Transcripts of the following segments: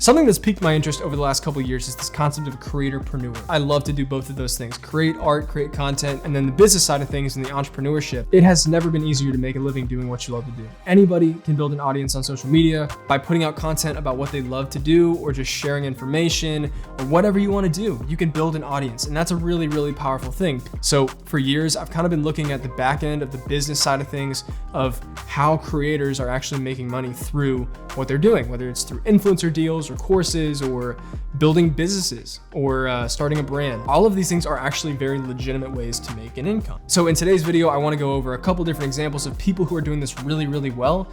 Something that's piqued my interest over the last couple of years is this concept of CreatorPreneur. I love to do both of those things, create art, create content, and then the business side of things and the entrepreneurship. It has never been easier to make a living doing what you love to do. Anybody can build an audience on social media by putting out content about what they love to do or just sharing information or whatever you want to do. You can build an audience, and that's a really, really powerful thing. So for years, I've kind of been looking at the back end of the business side of things of how creators are actually making money through what they're doing, whether it's through influencer deals or courses or building businesses or starting a brand. All of these things are actually very legitimate ways to make an income. So in today's video, I want to go over a couple different examples of people who are doing this really, really well.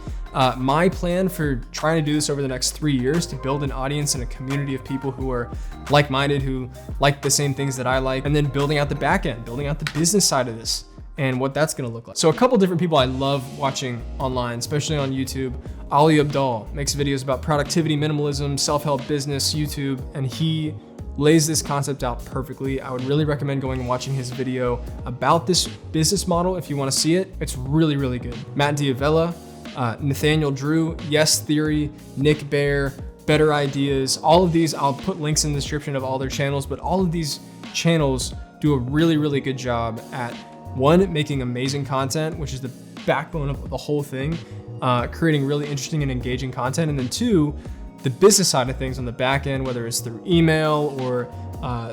My plan for trying to do this over the next 3 years to build an audience and a community of people who are like-minded, who like the same things that I like, and then building out the back end, building out the business side of this and what that's gonna look like. So a couple different people I love watching online, especially on YouTube. Ali Abdaal makes videos about productivity, minimalism, self-help business, YouTube, and he lays this concept out perfectly. I would really recommend going and watching his video about this business model if you wanna see it. It's really, really good. Matt D'Avella, Nathaniel Drew, Yes Theory, Nick Bear, Better Ideas, all of these, I'll put links in the description of all their channels, but all of these channels do a really, really good job at one, making amazing content, which is the backbone of the whole thing, creating really interesting and engaging content. And then two, the business side of things on the back end, whether it's through email or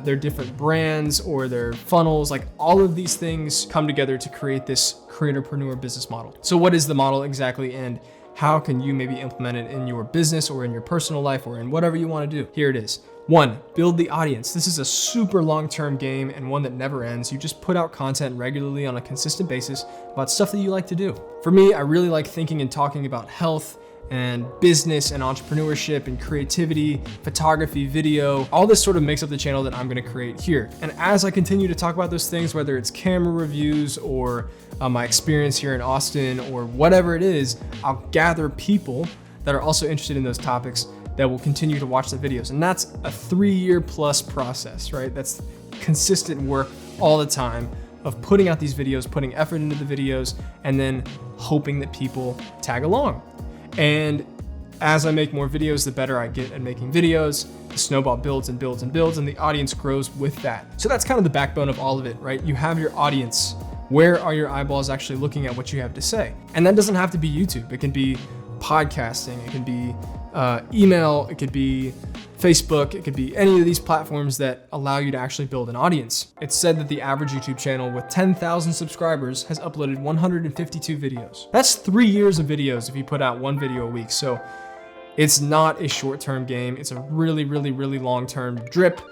their different brands or their funnels, like all of these things come together to create this CreatorPreneur business model. So what is the model exactly, and how can you maybe implement it in your business or in your personal life or in whatever you want to do? Here it is. 1, build the audience. This is a super long-term game and one that never ends. You just put out content regularly on a consistent basis about stuff that you like to do. For me, I really like thinking and talking about health and business and entrepreneurship and creativity, photography, video. All this sort of makes up the channel that I'm gonna create here. And as I continue to talk about those things, whether it's camera reviews or my experience here in Austin or whatever it is, I'll gather people that are also interested in those topics that will continue to watch the videos. And that's a 3-year plus process, right? That's consistent work all the time of putting out these videos, putting effort into the videos, and then hoping that people tag along. And as I make more videos, the better I get at making videos. The snowball builds and builds and builds, and the audience grows with that. So that's kind of the backbone of all of it, right? You have your audience. Where are your eyeballs actually looking at what you have to say? And that doesn't have to be YouTube. It can be podcasting, it can be email, it could be Facebook, it could be any of these platforms that allow you to actually build an audience. It's said that the average YouTube channel with 10,000 subscribers has uploaded 152 videos. That's 3 years of videos if you put out 1 video a week. So it's not a short-term game. It's a really, really, really long-term drip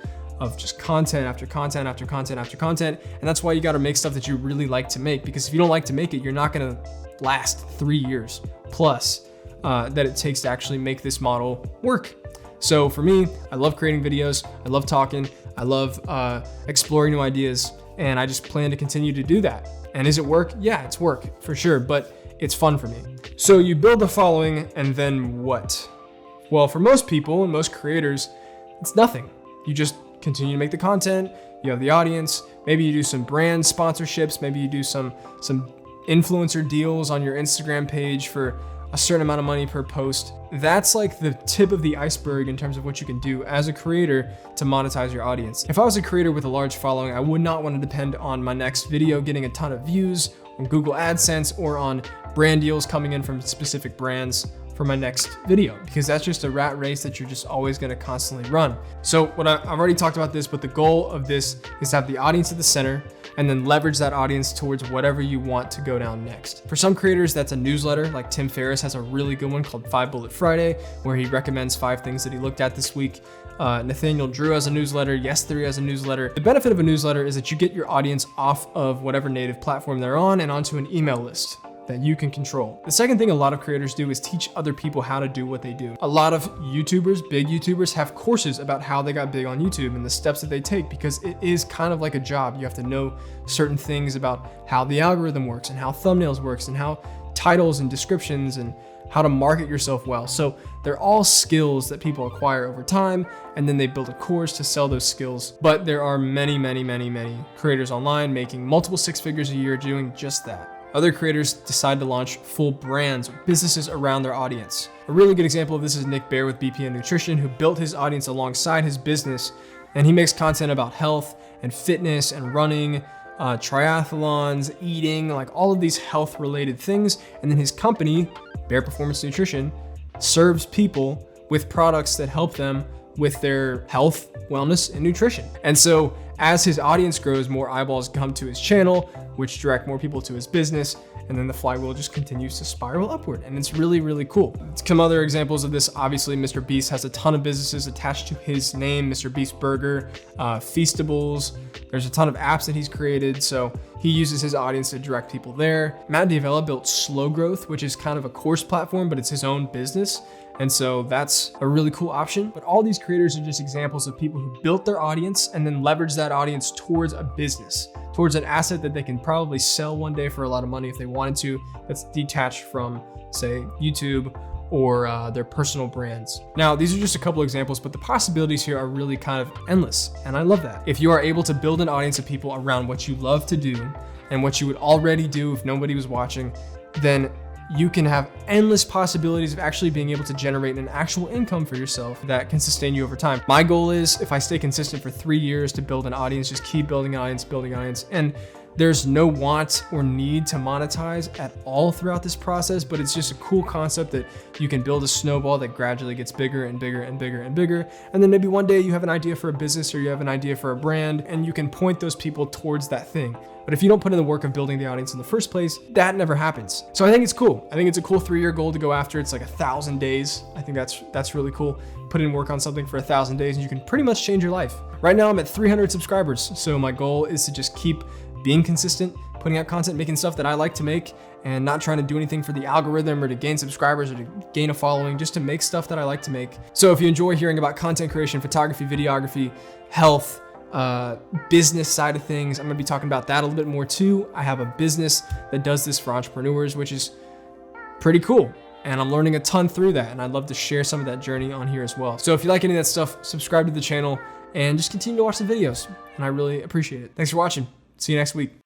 of just content after content after content after content. And that's why you gotta make stuff that you really like to make, because if you don't like to make it, you're not gonna last 3 years plus that it takes to actually make this model work. So for me, I love creating videos. I love talking. I love exploring new ideas. And I just plan to continue to do that. And is it work? Yeah, it's work for sure, but it's fun for me. So you build a following and then what? Well, for most people and most creators, it's nothing. You just continue to make the content. You have the audience. Maybe you do some brand sponsorships. Maybe you do some influencer deals on your Instagram page for a certain amount of money per post. That's like the tip of the iceberg in terms of what you can do as a creator to monetize your audience. If I was a creator with a large following, I would not want to depend on my next video getting a ton of views on Google AdSense or on brand deals coming in from specific brands for my next video, because that's just a rat race that you're just always going to constantly run. So I've already talked about this, but the goal of this is to have the audience at the center and then leverage that audience towards whatever you want to go down next. For some creators, that's a newsletter. Like Tim Ferriss has a really good one called 5 Bullet Friday, where he recommends 5 things that he looked at this week. Nathaniel Drew has a newsletter. Yes Theory has a newsletter. The benefit of a newsletter is that you get your audience off of whatever native platform they're on and onto an email list that you can control. The second thing a lot of creators do is teach other people how to do what they do. A lot of YouTubers, big YouTubers, have courses about how they got big on YouTube and the steps that they take, because it is kind of like a job. You have to know certain things about how the algorithm works and how thumbnails works and how titles and descriptions and how to market yourself well. So they're all skills that people acquire over time, and then they build a course to sell those skills. But there are many, many, many, many creators online making multiple 6 figures a year doing just that. Other creators decide to launch full brands or businesses around their audience. A really good example of this is Nick Bear with BPN Nutrition, who built his audience alongside his business, and he makes content about health and fitness and running, triathlons, eating, like all of these health related things. And then his company, Bear Performance Nutrition, serves people with products that help them with their health, wellness, and nutrition. And so as his audience grows, more eyeballs come to his channel, which direct more people to his business. And then the flywheel just continues to spiral upward. And it's really, really cool. Some other examples of this, obviously, Mr. Beast has a ton of businesses attached to his name, Mr. Beast Burger, Feastables. There's a ton of apps that he's created. So he uses his audience to direct people there. Matt D'Avella built Slow Growth, which is kind of a course platform, but it's his own business. And so that's a really cool option. But all these creators are just examples of people who built their audience and then leverage that audience towards a business, towards an asset that they can probably sell one day for a lot of money if they wanted to, that's detached from, say, YouTube or their personal brands. Now, these are just a couple examples, but the possibilities here are really kind of endless, and I love that. If you are able to build an audience of people around what you love to do and what you would already do if nobody was watching, then you can have endless possibilities of actually being able to generate an actual income for yourself that can sustain you over time. My goal is, if I stay consistent for 3 years, to build an audience, just keep building audience. And there's no want or need to monetize at all throughout this process, but it's just a cool concept that you can build a snowball that gradually gets bigger and bigger and bigger and bigger. And then maybe one day you have an idea for a business or you have an idea for a brand, and you can point those people towards that thing. But if you don't put in the work of building the audience in the first place, that never happens. So I think it's cool. I think it's a cool 3-year goal to go after. It's like 1,000 days. I think that's really cool. Put in work on something for 1,000 days and you can pretty much change your life. Right now I'm at 300 subscribers. So my goal is to just keep being consistent, putting out content, making stuff that I like to make, and not trying to do anything for the algorithm or to gain subscribers or to gain a following, just to make stuff that I like to make. So if you enjoy hearing about content creation, photography, videography, health, business side of things, I'm gonna be talking about that a little bit more too. I have a business that does this for entrepreneurs, which is pretty cool. And I'm learning a ton through that. And I'd love to share some of that journey on here as well. So if you like any of that stuff, subscribe to the channel and just continue to watch the videos. And I really appreciate it. Thanks for watching. See you next week.